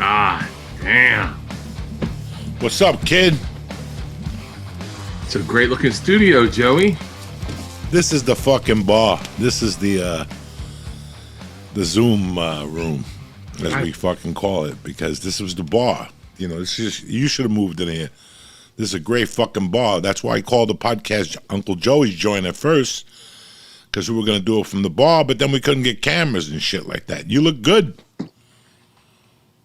God damn. What's up, kid? It's a great looking studio, Joey. This is the fucking bar. This is the Zoom room, as we fucking call it, because this was the bar. You know, this is, you should have moved in here. This is a great fucking bar. That's why I called the podcast Uncle Joey's Joint at first, because we were going to do it from the bar, but then we couldn't get cameras and shit like that. You look good.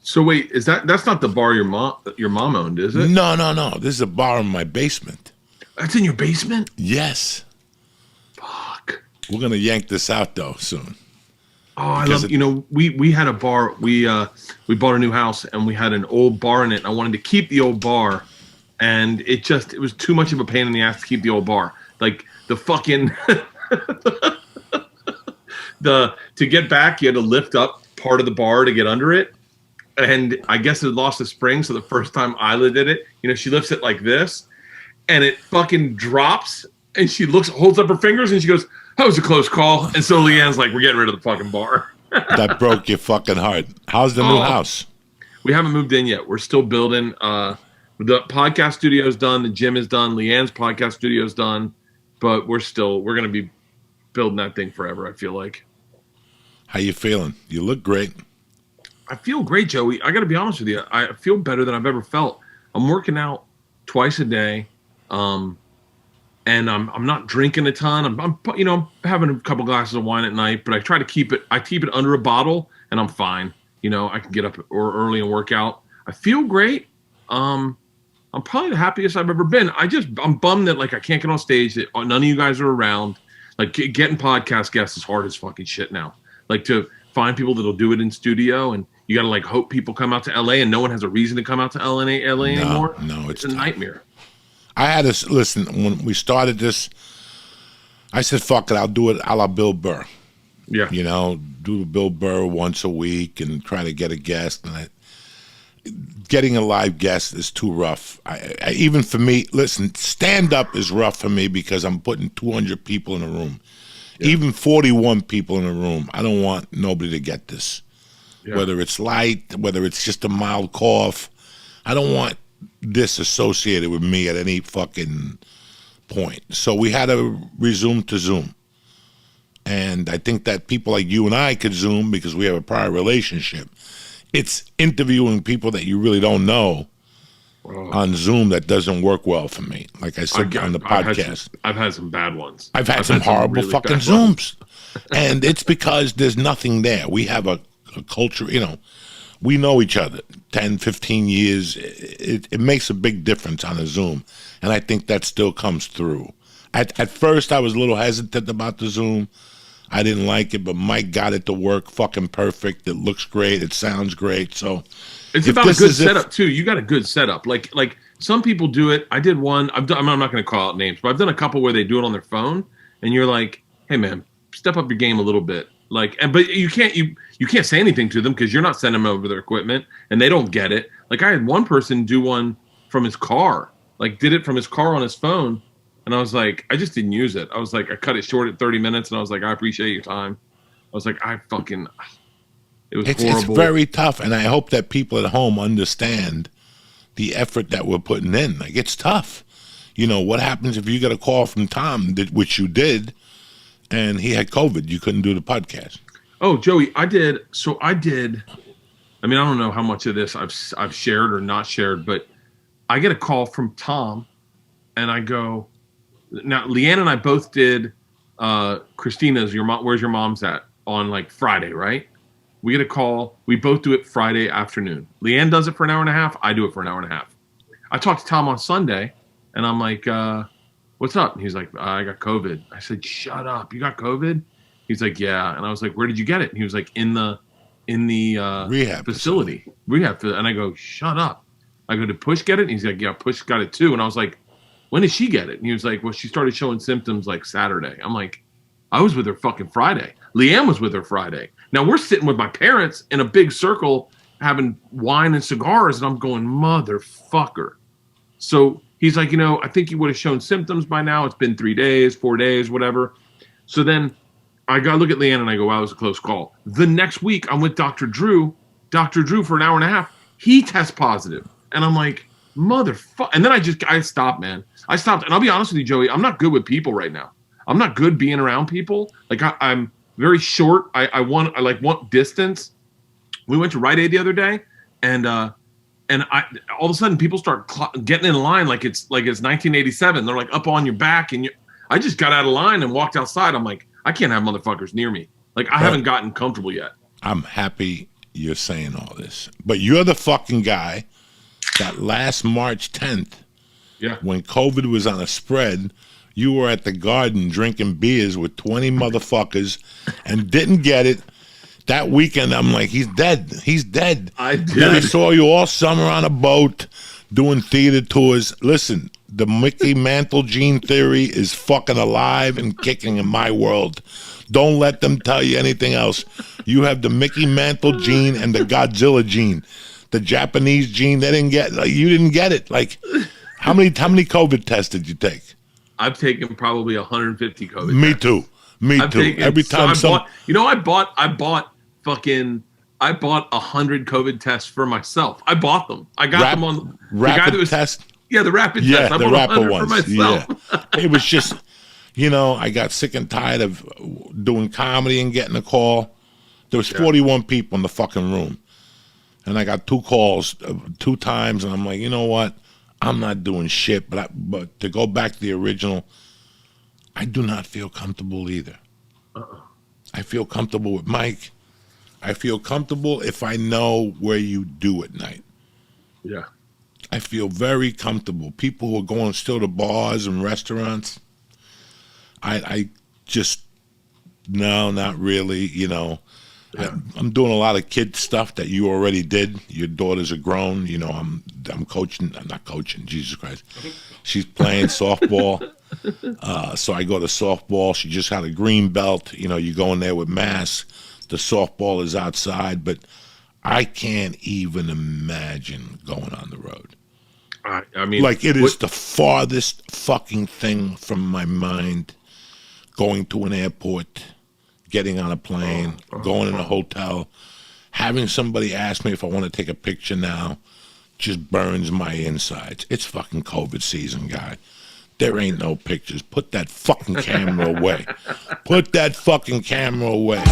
So wait, that's not the bar your mom owned, is it? No. This is a bar in my basement. That's in your basement? Yes. Fuck. We're going to yank this out, though, soon. Oh, I love, we had a bar. We bought a new house, and we had an old bar in it. And I wanted to keep the old bar, and it was too much of a pain in the ass to keep the old bar. Like, the fucking... to get back, you had to lift up part of the bar to get under it. And I guess it lost a spring, so the first time Isla did it, she lifts it like this, and it fucking drops, and she holds up her fingers, and she goes, that was a close call. And so Leanne's like, we're getting rid of the fucking bar. That broke your fucking heart. How's the new house? We haven't moved in yet. We're still building. The podcast studio's done. The gym is done. Leanne's podcast studio's done. But we're going to be building that thing forever, I feel like. How you feeling? You look great. I feel great, Joey. I got to be honest with you. I feel better than I've ever felt. I'm working out twice a day. And I'm not drinking a ton. I'm having a couple glasses of wine at night, but I try to keep it under a bottle, and I'm fine. I can get up early and work out. I feel great. I'm probably the happiest I've ever been. I'm bummed that I can't get on stage, that none of you guys are around. Getting podcast guests is hard as fucking shit now. To find people that'll do it in studio, and you got to hope people come out to LA, and no one has a reason to come out to LA anymore. No, it's a nightmare. I had to listen when we started this. I said, "Fuck it, I'll do it a la Bill Burr." Yeah, do Bill Burr once a week and try to get a guest. And getting a live guest is too rough. Even for me, listen, stand up is rough for me because I'm putting 200 people in a room, even 41 people in a room. I don't want nobody to get this, whether it's light, whether it's just a mild cough. I don't want this associated with me at any fucking point. So we had to resume to Zoom. And I think that people like you and I could Zoom because we have a prior relationship. It's interviewing people that you really don't know on Zoom that doesn't work well for me. Like I said on the podcast. I've had some bad ones. I've had some horrible really fucking Zooms. And it's because there's nothing there. We have a culture, we know each other 10, 15 years. It makes a big difference on a Zoom. And I think that still comes through. At first, I was a little hesitant about the Zoom. I didn't like it, but Mike got it to work fucking perfect. It looks great. It sounds great. So it's about a good setup, too. You got a good setup. Like some people do it. I did one. I'm not going to call out names, but I've done a couple where they do it on their phone. And you're like, hey, man, step up your game a little bit. But you can't say anything to them because you're not sending them over their equipment and they don't get it. I had one person do one from his car, did it from his car on his phone. And I was like, I just didn't use it. I was like, I cut it short at 30 minutes and I was like, I appreciate your time. I was like, it was horrible. It's very tough. And I hope that people at home understand the effort that we're putting in. It's tough. What happens if you get a call from Tom, which you did, and he had COVID, you couldn't do the podcast? Oh, Joey, I did. I don't know how much of this I've shared or not shared, but I get a call from Tom, and I go, now Leanne and I both did Christina's Where's Your Mom's At on Friday, right? We get a call. We both do it Friday afternoon. Leanne does it for an hour and a half. I do it for an hour and a half. I talked to Tom on Sunday, and I'm like, what's up? And he's like, I got COVID. I said, shut up. You got COVID? He's like, yeah. And I was like, where did you get it? And he was like, in the rehab facility. Rehab. And I go, shut up. I go, did Push get it? And he's like, yeah, Push got it too. And I was like, when did she get it? And he was like, well, she started showing symptoms Saturday. I'm like, I was with her fucking Friday. Leanne was with her Friday. Now we're sitting with my parents in a big circle having wine and cigars. And I'm going, motherfucker. So he's like, I think you would have shown symptoms by now. It's been 3 days, 4 days, whatever. So then I got to look at Leanne and I go, wow, it was a close call. The next week I'm with Dr. Drew for an hour and a half. He tests positive, and I'm like, motherfucker. And then I stopped, man. I stopped, and I'll be honest with you, Joey. I'm not good with people right now. I'm not good being around people. Like I'm very short. I want distance. We went to Rite Aid the other day, and all of a sudden people start getting in line like it's 1987. They're like up on your back, and I just got out of line and walked outside. I'm like, I can't have motherfuckers near me. Like I haven't gotten comfortable yet. I'm happy you're saying all this, but you're the fucking guy that last March 10th, when COVID was on a spread, you were at the Garden drinking beers with 20 motherfuckers and didn't get it. That weekend, I'm like, he's dead. He's dead. I did. Then I saw you all summer on a boat doing theater tours. Listen, the Mickey Mantle gene theory is fucking alive and kicking in my world. Don't let them tell you anything else. You have the Mickey Mantle gene and the Godzilla gene. The Japanese gene, they didn't get, like, you didn't get it. Like, how many COVID tests did you take? I've taken probably 150 COVID Me tests. too. Me too. Every time I bought 100 COVID tests for myself. I bought them. I got them on the guy that was test. Yeah, the rapid test. I the bought rapid 100 ones. for myself. Yeah. It was just, I got sick and tired of doing comedy and getting a call. There was 41 people in the fucking room. And I got 2 calls 2 times, and I'm like, you know what? I'm not doing shit. But to go back to the original, I do not feel comfortable either. I feel comfortable with Mike. I feel comfortable if I know where you do at night. Yeah. I feel very comfortable. People who are going still to bars and restaurants, I just, no, not really, Yeah. I'm doing a lot of kid stuff that you already did. Your daughters are grown. I'm coaching. I'm not coaching. Jesus Christ. She's playing softball. So I go to softball. She just had a green belt. You go in there with masks. The softball is outside. But I can't even imagine going on the road. I mean, like it is the farthest fucking thing from my mind. Going to an airport, getting on a plane, going in a hotel, having somebody ask me if I want to take a picture now just burns my insides. It's fucking COVID season, guy. There ain't no pictures. Put that fucking camera away. Put that fucking camera away.